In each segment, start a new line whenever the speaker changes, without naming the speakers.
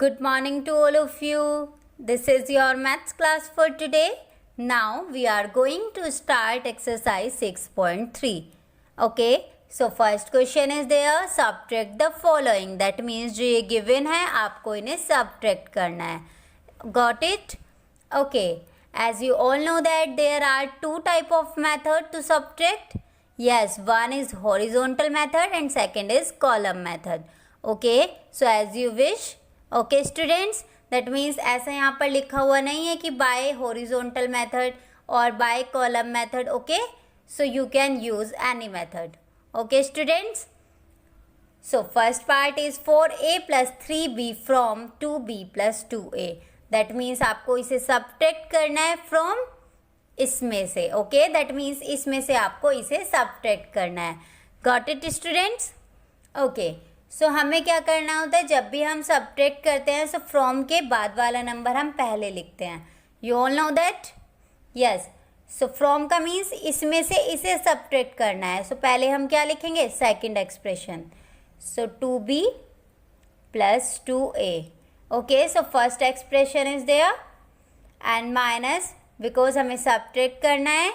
Good morning to all of you. This is your maths class for today. Now we are going to start exercise 6.3. Okay, so first question is there, subtract the following. That means जो ये given है आपको इन्हें subtract करना है. Got it? Okay, as you all know that there are two type of method to subtract. Yes, one is horizontal method and second is column method. Okay, so as you wish. Okay students, that means ऐसा यहाँ पर लिखा हुआ नहीं है कि bye horizontal method और by column method. Okay, so you can use any method. Okay students, so first part is 4a plus 3b from 2b plus 2a. That means आपको इसे सब्ट्रैक्ट करना है फ्रॉम इसमें से. ओके, दैट मीन्स इसमें से आपको इसे सब्ट्रैक्ट करना है. Got it students? ओके, सो हमें क्या करना होता है, जब भी हम सब्ट्रैक्ट करते हैं सो फ्रॉम के बाद वाला नंबर हम पहले लिखते हैं. You all know that? Yes. So from का मीन्स इसमें से इसे सब्ट्रैक्ट करना है. सो पहले हम क्या लिखेंगे, second expression. So 2b plus 2a. Okay, so first expression is there and minus, because हमें सब्ट्रैक्ट करना है,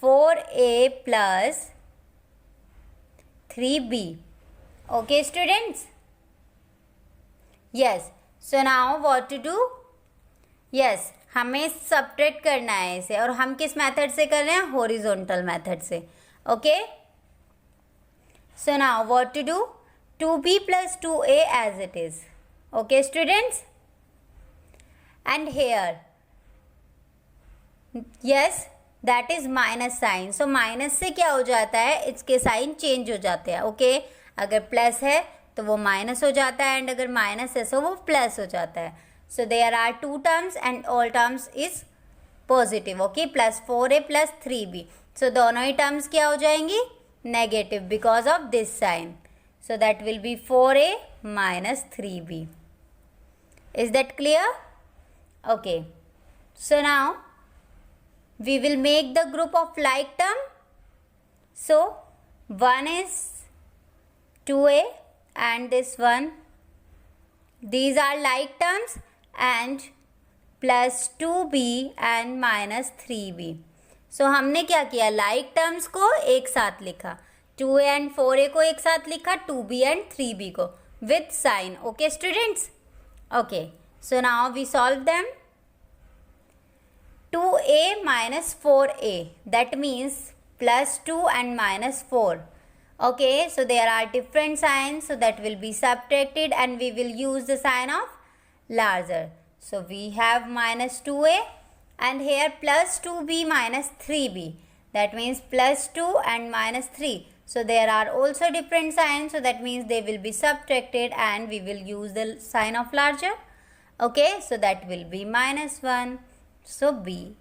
4a plus 3b. Okay students? Yes. So now what to do? Yes, हमें सब्ट्रैक्ट करना है इसे, और हम किस मेथड से कर रहे हैं, हॉरिजॉन्टल मेथड से. Okay, so now what to do, 2b plus 2a as it is. Okay students, and here yes that is minus sign. So minus से क्या हो जाता है, इसके साइन चेंज हो जाते हैं. ओके, अगर प्लस है तो वो माइनस हो जाता है, एंड अगर माइनस है तो वो प्लस हो जाता है. So there are two terms and all terms is positive. Okay, plus 4a plus 3b. So दोनों ही टर्म्स क्या हो जाएंगी, negative, because of this sign. So that will be 4a minus 3b. Is that clear? Okay, so now we will make the group of like term. So one is 2a and this one, these are like terms, and plus 2b and minus 3b. so हमने क्या किया, like terms को एक साथ लिखा, 2a and 4a को एक साथ लिखा, 2b and 3b को with sign. okay students? okay, so now we solve them. 2a minus 4a, that means plus 2 and minus 4. Okay, so there are different signs, so that will be subtracted and we will use the sign of larger. So we have minus 2a and here plus 2b minus 3b, that means plus 2 and minus 3. So there are also different signs, so that means they will be subtracted and we will use the sign of larger. Okay, so that will be minus 1. So B.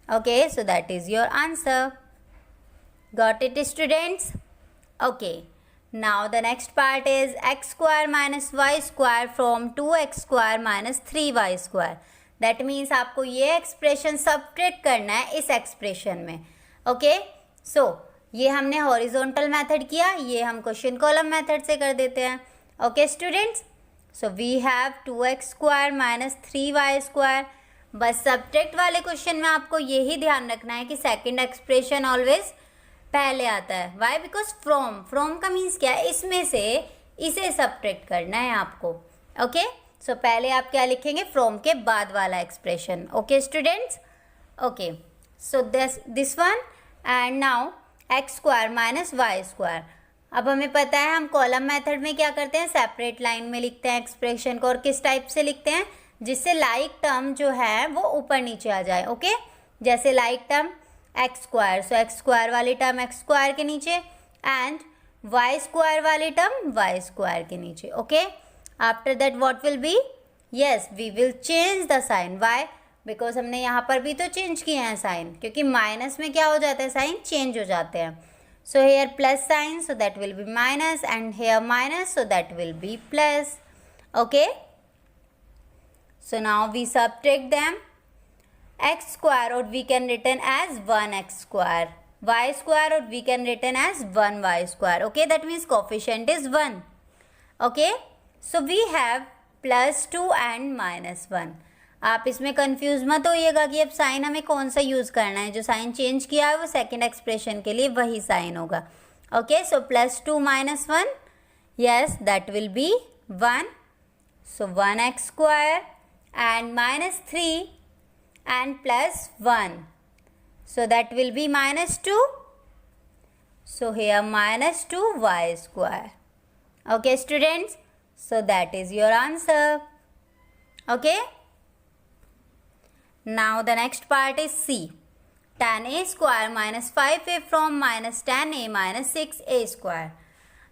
Okay, so that is your answer. Got it students? Okay, now the next part is x square minus y square from 2x square minus 3y square. That means आपको ये expression subtract करना है इस expression में. Okay, सो ये हमने horizontal method किया, ये हम क्वेश्चन कॉलम मेथड से कर देते हैं. Okay students, so we have 2x square minus 3y square. बस सब्ट्रैक्ट वाले क्वेश्चन में आपको यही ध्यान रखना है कि सेकंड एक्सप्रेशन ऑलवेज पहले आता है. व्हाई? बिकॉज फ्रॉम का मीन्स क्या है, इसमें से इसे सब्ट्रैक्ट करना है आपको. ओके, सो पहले आप क्या लिखेंगे, फ्रॉम के बाद वाला expression. Okay students? Okay, so this one and now x square minus y square. अब हमें पता है हम कॉलम मेथड में क्या करते हैं, सेपरेट लाइन में लिखते हैं एक्सप्रेशन को, और किस टाइप से लिखते हैं, जिससे लाइक टर्म जो है वो ऊपर नीचे आ जाए. ओके, जैसे like term x square, so x square वाली टर्म एक्स स्क्वायर के नीचे, एंड वाई स्क्वायर वाली टर्म वाई स्क्वायर के नीचे. Okay, after that what will be, yes we will change the sign. Why? Because हमने यहाँ पर भी तो चेंज किए हैं साइन, क्योंकि माइनस में क्या हो जाता है, साइन चेंज हो जाते हैं. So here plus sign, so that will B minus, and here minus, so that will B plus. Okay, so now we subtract them. X square or we can written as 1x square, y square or we can written as 1y square. Okay, that means coefficient is 1. Okay, so we have +2 and -1. आप इसमें confuse मत होइएगा कि अब sign हमें कौन सा use करना है. जो साइन चेंज किया है वो सेकेंड एक्सप्रेशन के लिए वही साइन होगा. Okay, so +2 - 1, yes, that will be 1. So 1x² and -3 and +1. So that will be -2. So here -2y². Okay, students. So that is your answer. Okay. Now the next part is C. Tan A² - 5a from -tan a - 6a².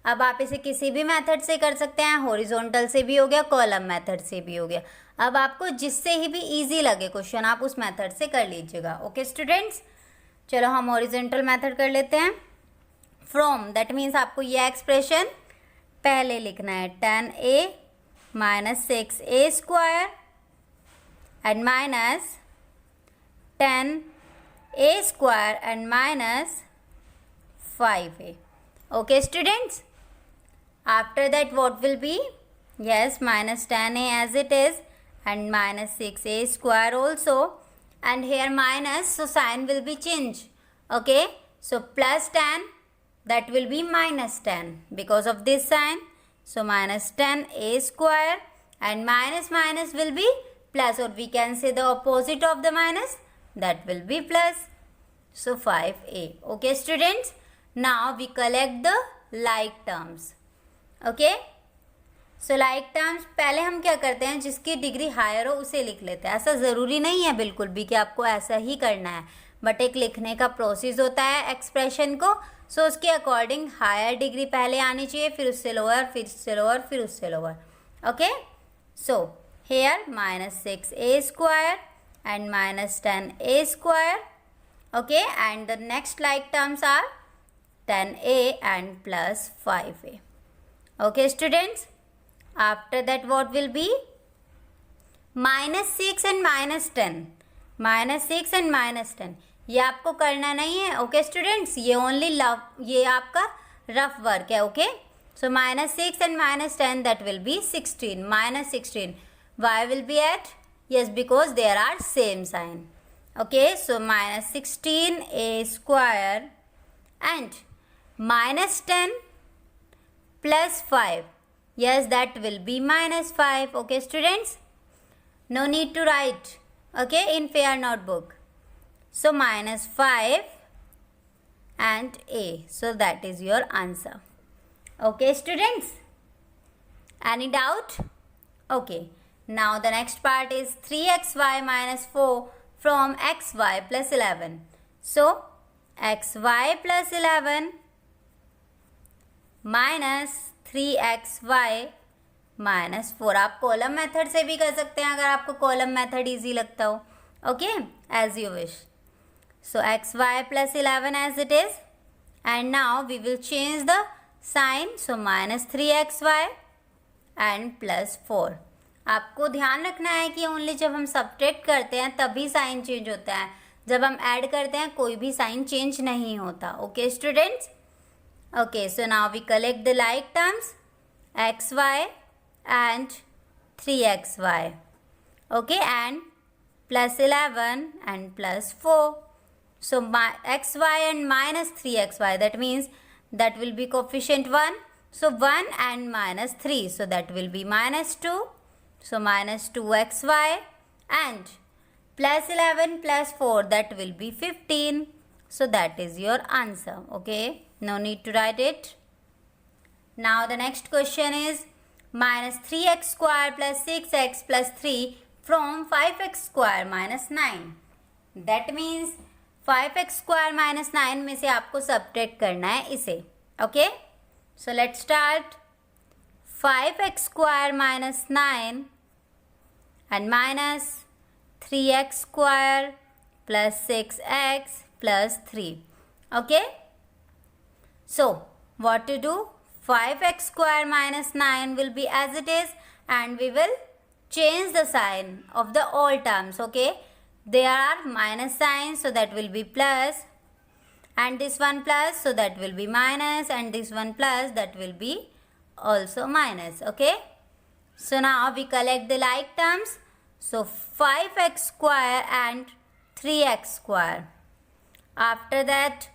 अब आप इसे किसी भी method से कर सकते हैं. Horizontal से भी हो गया, कॉलम मेथड से भी हो गया. अब आपको जिससे ही भी इजी लगे क्वेश्चन आप उस मेथड से कर लीजिएगा. ओके स्टूडेंट्स, चलो हम हॉरिजॉन्टल मेथड कर लेते हैं. फ्रॉम दैट मीन्स आपको ये एक्सप्रेशन पहले लिखना है. tan a - 6a² and minus tan a² and minus 5a. Okay students, after that what will be? Yes, minus tan a as it is and minus 6a² also, and here minus, so sign will be changed. Okay, so plus tan, that will be minus tan because of this sign. So minus tan a² and minus minus will be plus, or we can say the opposite of the minus, that will be plus. So 5a. Okay students, now we collect the like terms. Okay, so like terms पहले हम क्या करते हैं, जिसकी degree higher हो उसे लिख लेते हैं. ऐसा ज़रूरी नहीं है बिल्कुल भी कि आपको ऐसा ही करना है, बट एक लिखने का प्रोसेस होता है एक्सप्रेशन को. सो उसके अकॉर्डिंग हायर डिग्री पहले आनी चाहिए, फिर उससे लोअर, फिर उससे लोअर, फिर उससे lower. Okay, so here -6a² and minus tan a². Okay, and the next like terms are tan a and plus 5a. Okay students, after that what will be? -6 and -10. -6 and -10 ये आपको करना नहीं है. Okay students, ये only ये आपका rough work है. Okay, so -6 and -10 that will be 16. -16 why will be at? Yes, because there are same sign. Okay, so -16a² and -10 plus 5. Yes, that will be -5. Okay students, no need to write, okay, in fair notebook. So -5 and a, so that is your answer. Okay students, any doubt? Okay, now the next part is 3xy - 4 from xy plus 11. So xy plus 11 minus 3xy minus 4. आप column method से भी कर सकते हैं अगर आपको column method easy लगता हो. Okay, as you wish. So xy plus 11 as it is, and now we will change the sign. So -3xy and plus 4. आपको ध्यान रखना है कि ओनली जब हम सब्ट्रैक्ट करते हैं तभी साइन चेंज होता है. जब हम ऐड करते हैं कोई भी साइन चेंज नहीं होता. Okay students, okay, so now we collect the like terms xy and 3xy. Okay, and plus 11 and plus 4. So xy and minus 3xy, that means that will be coefficient 1. So 1 and minus 3, so that will be -2. So -2xy and plus 11 plus 4, that will be 15. So that is your answer. Okay, no need to write it. Now the next question is -3x² plus 6x plus 3 from 5x² minus 9. That means 5x² minus 9 में से आपको subtract करना है इसे. Okay, so let's start. 5x² minus 9 and minus 3x² plus 6x plus 3. Okay, so what to do? 5x² minus 9 will be as it is, and we will change the sign of the all terms. Okay, there are minus signs, so that will be plus, and this one plus, so that will be minus, and this one plus, that will be also minus. Okay, So now we collect the like terms. So 5x square and 3x square. After that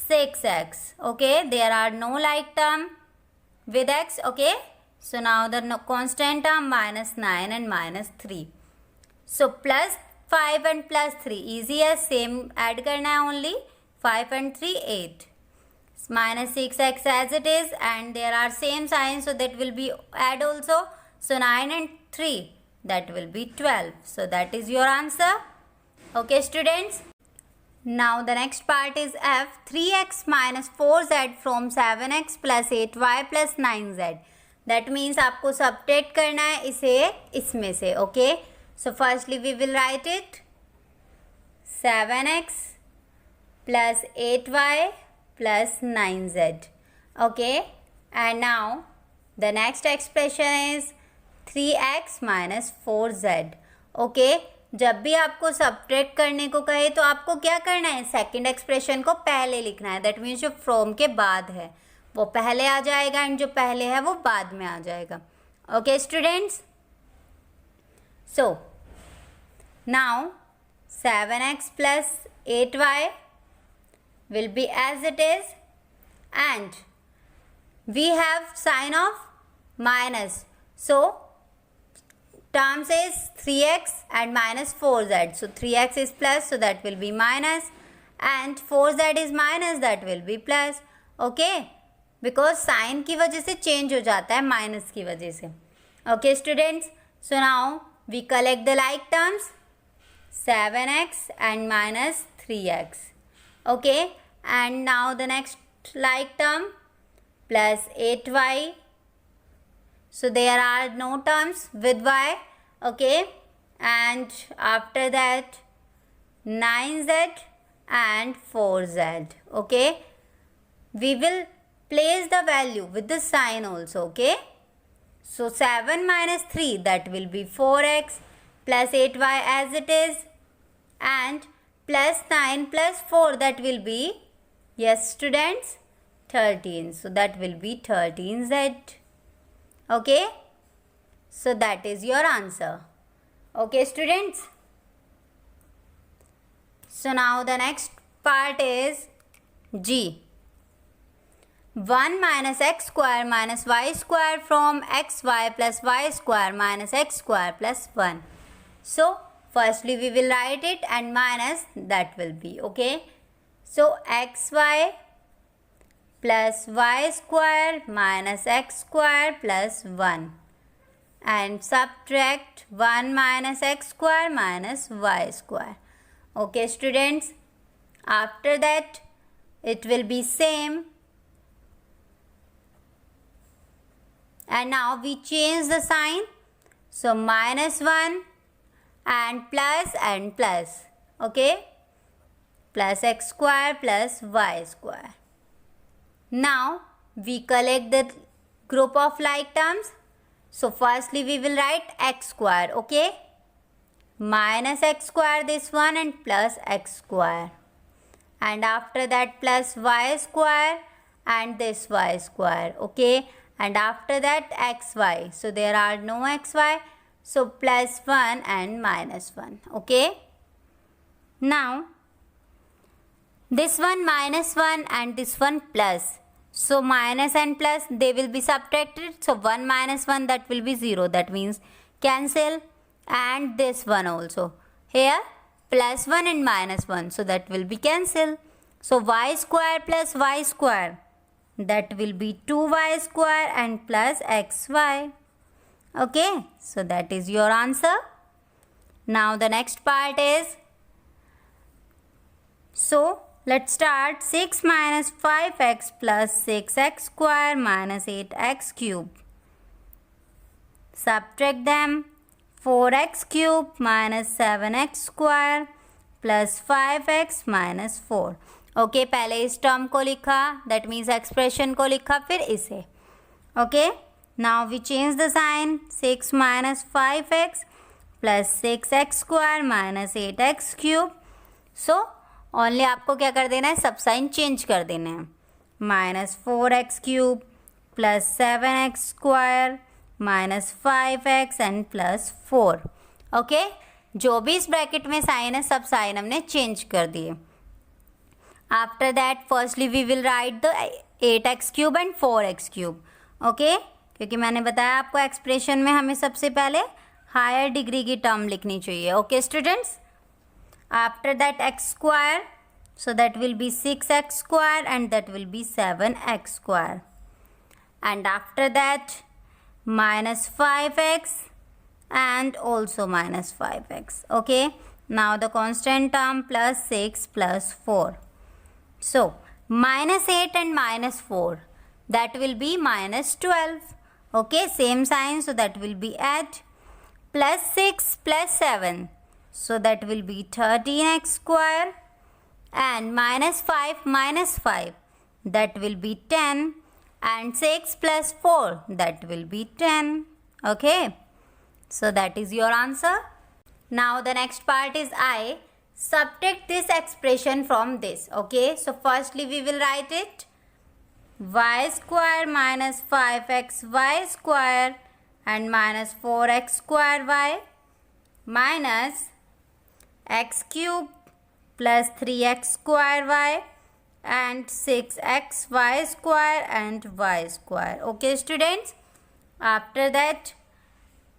6x. Okay, there are no like term with x. Okay, so now the constant term minus 9 and minus 3. So plus 5 and plus 3. Easy as same add करना है only. 5 and 3 8. Minus 6x as it is, and there are same signs, so that will be add also. So 9 and 3, that will be 12. So that is your answer. Okay students. Now the next part is F. 3x minus 4z from 7x plus 8y plus 9z. That means आपको subtract करना है इसे इसमें से. Okay. So firstly we will write it. 7x plus 8y plus 9z. Okay, and now the next expression is 3x minus 4z. Okay, जब भी आपको subtract करने को कहे तो आपको क्या करना है, सेकंड एक्सप्रेशन को पहले लिखना है. दैट मीन्स जो फ्रॉम के बाद है वो पहले आ जाएगा एंड जो पहले है वो बाद में आ जाएगा. Okay students. So now 7x plus 8y will be as it is, and we have sign of minus, so terms is 3x and minus 4z. So 3x is plus, so that will be minus, and 4z is minus, that will be plus. Okay, because sign की वजह से change हो जाता है minus की वजह से. Okay students, so now we collect the like terms. 7x and minus 3x. Okay, and now the next like term plus 8y. So there are no terms with y. Okay, and after that 9z and 4z. Okay, we will place the value with the sign also. Okay, so 7 minus 3, that will be 4x plus 8y as it is, and plus 9 plus 4, that will be, yes students, 13. So that will be 13z. Okay, so that is your answer. Okay students. So now the next part is G. 1 minus x square minus y square from xy plus y square minus x square plus 1. So firstly we will write it and minus that will be. Okay, so xy plus y square minus x square plus 1, and subtract 1 minus x square minus y square. Okay students, after that it will be same, and now we change the sign. So minus 1 and plus. Okay, plus x square plus y square. Now we collect the group of like terms. So firstly we will write x square. Okay, minus x square this one and plus x square, and after that plus y square and this y square. Okay, and after that xy. So there are no xy. So plus 1 and minus 1. Okay, now this one minus 1 and this one plus. So minus and plus, they will be subtracted. So 1 minus 1, that will be 0. That means cancel. And this one also. Here plus 1 and minus 1. So that will be cancel. So y square plus y square, that will be 2y square and plus xy. Okay, so that is your answer. Now the next part is, so let's start. 6 minus 5x plus 6x square minus 8x cube. Subtract them. 4x cube minus 7x square plus 5x minus 4. Okay, पहले इस term को लिखा, that means expression को लिखा, फिर इसे. Okay, now we change the sign. 6 minus 5x plus 6x square minus 8x cube. So only आपको क्या कर देना है, सब साइन चेंज कर देना है. Minus 4x cube plus 7x square minus 5x and plus 4. Okay, जो भी इस ब्रैकेट में साइन है सब साइन हमने चेंज कर दिए. After that firstly we will write the 8x cube and 4x cube. Okay, क्योंकि मैंने बताया आपको एक्सप्रेशन में हमें सबसे पहले हायर डिग्री की टर्म लिखनी चाहिए. Okay students, after that x square, so that will be 6x square and that will be 7x square, and after that minus 5x and also minus 5x. Okay, now the constant term plus 6 plus 4. So minus 8 and minus 4, that will be minus 12. Okay, same sign, so that will be add. Plus 6 plus 7, so that will be 13x square, and minus 5 minus 5, that will be 10, and 6 plus 4, that will be 10. Okay, so that is your answer. Now the next part is I. Subtract this expression from this. Okay, so firstly we will write it y square minus 5xy square and minus 4x square y minus x cube plus 3x square y and 6xy square and y square. Okay students, after that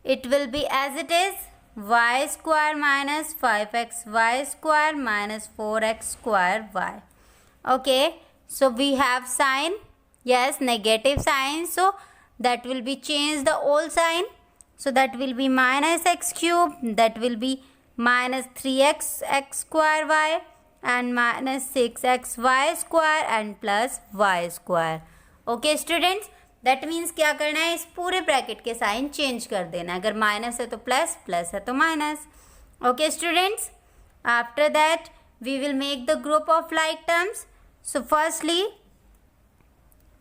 it will be as it is, y square minus 5xy square minus 4x square y. Okay, so we have sign, yes, negative sign, so that will be changed the old sign, so that will be minus x cube, that will be minus 3x x square y and minus 6x y square and plus y square. Okay students, that means क्या करना है, इस पूरे bracket के sign change कर देना. अगर minus है तो प्लस, प्लस है तो minus. Okay students, after that we will make the group of like terms. So firstly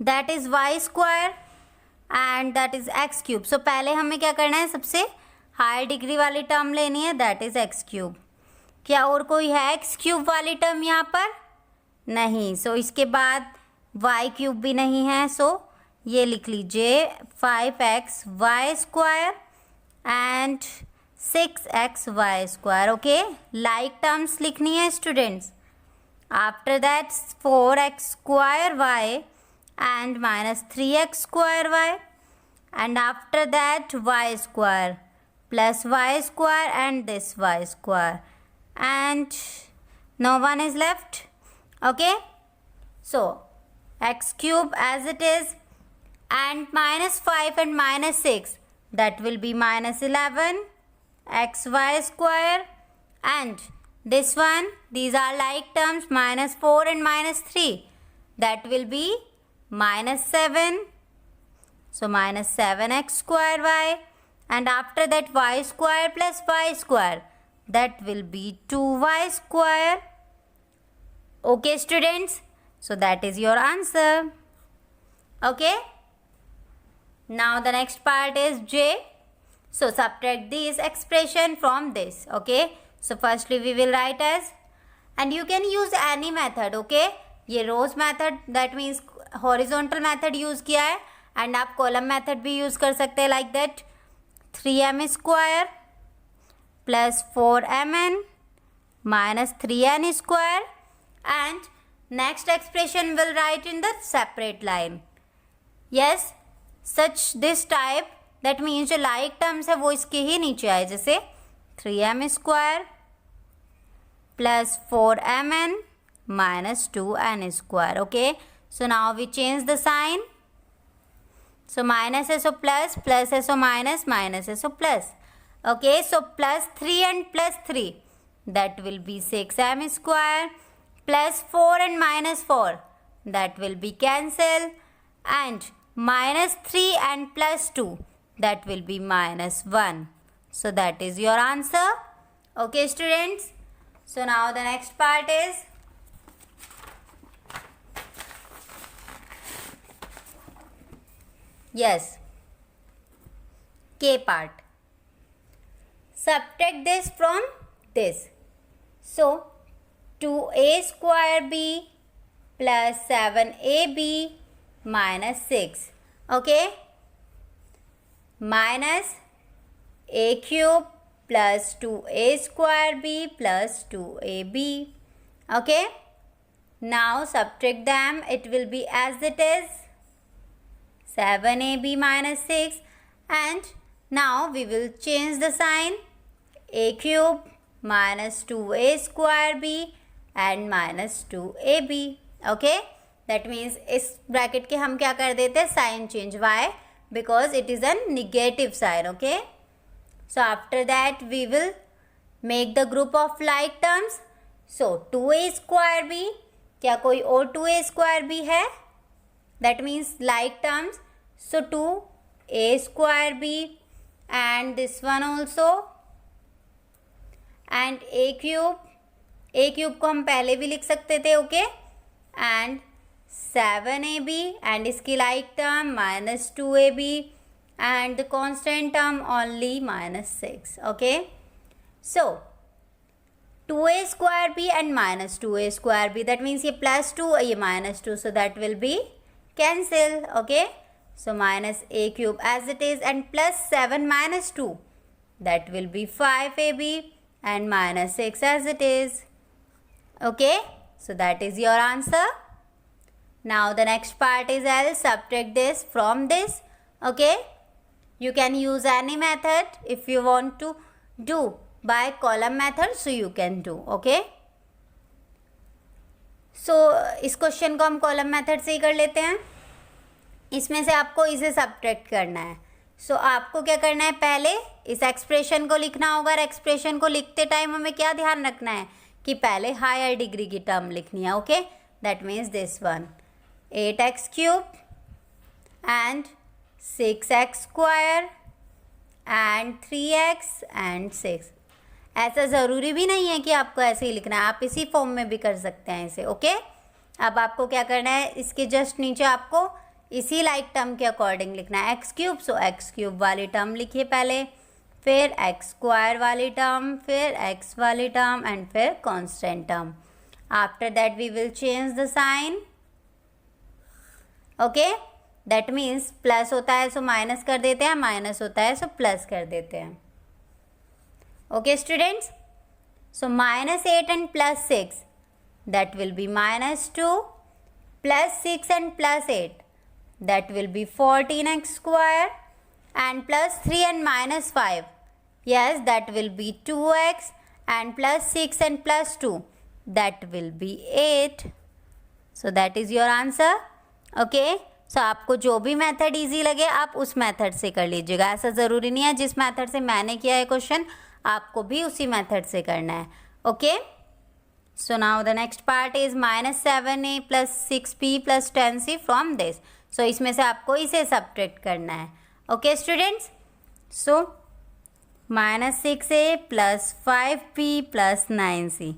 that is Y square and that is X cube. So पहले हमें क्या करना है, सबसे हायर डिग्री वाली टर्म लेनी है, दैट इज एक्स क्यूब. क्या और कोई है एक्स क्यूब वाली टर्म यहाँ पर? नहीं. सो इसके बाद वाई क्यूब भी नहीं है, सो ये लिख लीजिए 5x y square and 6x y square. Okay, like terms लिखनी है students. After that 4x square y and minus 3x square y, and after that y square plus y square and this y square, and no one is left. Okay, so x cube as it is, and minus 5 and minus 6, that will be minus 11 xy square, and this one, these are like terms, minus 4 and minus 3, that will be minus 7, so minus 7x square y, and after that y square plus y square, that will be 2y square. Okay students, so that is your answer. Okay, now the next part is J. So subtract this expression from this. Okay, so firstly we will write as, and you can use any method. Okay, ये row method, that means horizontal method use किया है, and आप column method भी use कर सकते हैं, like that 3m square plus 4mn minus 3n square, and next expression will write in the separate line. Yes, such this type, that means जो like terms है वो इसके ही नीचे आए, जैसे 3m square plus 4mn minus 2n square. Okay, so now we change the sign. So minus है so plus, plus है so minus, minus है so plus. Okay, so plus 3 and plus 3, that will be 6m square, plus 4 and minus 4, that will be cancel, and minus 3 and plus 2, that will be minus 1. So that is your answer. Okay students, so now the next part is yes, K part. Subtract this from this. So 2a square b plus 7ab minus 6. Okay, minus a cube plus 2a square b plus 2ab. Okay. Now subtract them. It will be as it is 7ab minus 6, and now we will change the sign. A cube minus 2a square b and minus 2ab. Okay. That means इस bracket के हम क्या कर देते हैं, sign change. Why? Because it is a negative sign. Okay. So after that we will make the group of like terms. So 2a square B, क्या कोई और 2a स्क्वायर बी है? That means like terms. So 2a square B and this one also and a cube. a cube को हम पहले भी लिख सकते थे. ओके. एंड 7ab and इसकी like term minus 2ab and the constant term only minus 6. Okay. So 2a square b and minus 2a square b, that means ये plus 2 ये minus 2, so that will be cancel. Okay. So minus a cube as it is and plus 7 minus 2, that will be 5ab and minus 6 as it is. Okay. So that is your answer. Now the next part is I'll subtract this from this. Okay. You can use any method. If you want to do by column method, so you can do. Okay. So इस question को हम column method से ही कर लेते हैं. इसमें से आपको इसे सब्ट्रैक्ट करना है. सो आपको क्या करना है, पहले इस एक्सप्रेशन को लिखना होगा. और एक्सप्रेशन को लिखते टाइम हमें क्या ध्यान रखना है कि पहले हायर डिग्री की टर्म लिखनी है. Okay. That means this one 8x cube and 6x square and 3x and 6. ऐसा ज़रूरी भी नहीं है कि आपको ऐसे ही लिखना है, आप इसी फॉर्म में भी कर सकते हैं इसे. ओके. अब आपको क्या करना है, इसके जस्ट नीचे आपको इसी लाइक टर्म के अकॉर्डिंग लिखना है x cube. So x cube वाली टर्म लिखिए पहले, फिर x स्क्वायर वाली टर्म, फिर x वाली टर्म एंड फिर constant term. After that we will change the sign. Okay. That means plus होता है सो माइनस कर देते हैं, माइनस होता है सो प्लस कर देते हैं. Okay students. So minus 8 and plus 6, that will B minus 2, plus 6 and plus 8, that will B 14x square, and plus 3 and minus 5, yes, that will be 2x, and plus 6 and plus 2, that will be 8. So that is your answer. Okay. So आपको जो भी method easy लगे आप उस method से कर लीजिएगा. ऐसा ज़रूरी नहीं है जिस मेथड से मैंने किया है क्वेश्चन आपको भी उसी मेथड से करना है. Okay. So now the next part is minus 7a plus 6b plus 10c from this. So इसमें से आपको इसे सब्ट्रैक्ट करना है. Okay students. So minus 6a plus 5b plus 9c.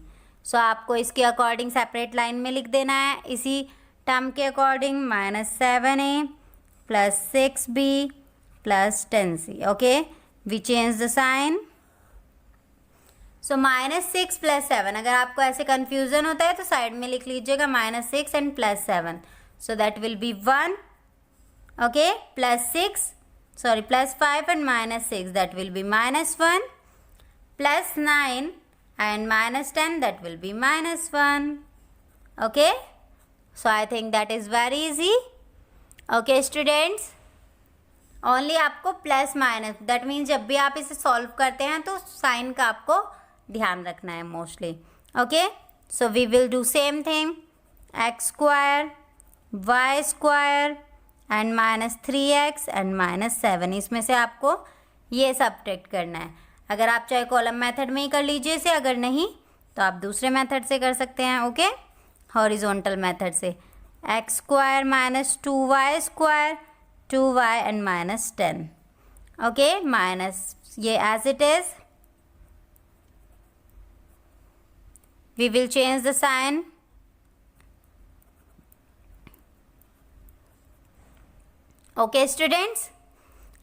So आपको इसके अकॉर्डिंग सेपरेट लाइन में लिख देना है. इसी टर्म के according minus 7a plus 6b plus 10c. Okay. We change the sign. So minus 6 plus 7, अगर आपको ऐसे कन्फ्यूजन होता है तो साइड में लिख लीजिएगा minus 6 and plus 7. So that will B 1. Okay. Plus 6, sorry, plus 5 and minus 6, that will be minus 1, plus 9 and minus 10, that will be minus 1. Okay. So I think that is very easy. Okay students. Only आपको plus minus, that means जब भी आप इसे solve करते हैं तो sign का आपको ध्यान रखना है mostly. Okay. So we will do same thing. x square, y square and minus 3x and minus 7. इसमें से आपको ये सब्ट्रैक्ट करना है. अगर आप चाहे कॉलम मेथड में ही कर लीजिए इसे, अगर नहीं तो आप दूसरे मेथड से कर सकते हैं. ओके. हॉरिजॉन्टल मेथड से. x square minus 2y square, 2y and minus 10. Okay. Minus ये as it is. We will change the sign. Okay students.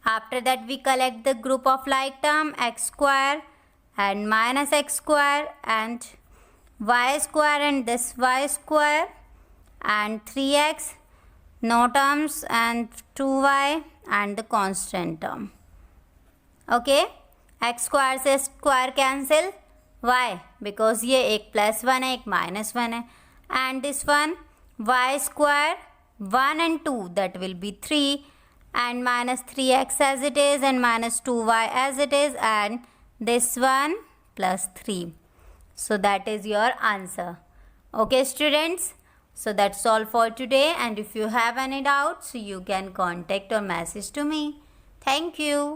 After that we collect the group of like term x square and minus x square and y square and this y square and 3x, no terms, and 2y and the constant term. Okay, x square से square cancel, y because ये एक +1 है एक -1 है, and this one y square 1 and 2 that will be 3 and -3x as it is and -2y as it is and this one +3. So that is your answer. Okay students, so that's all for today, and if you have any doubts you can contact or message to me. Thank you.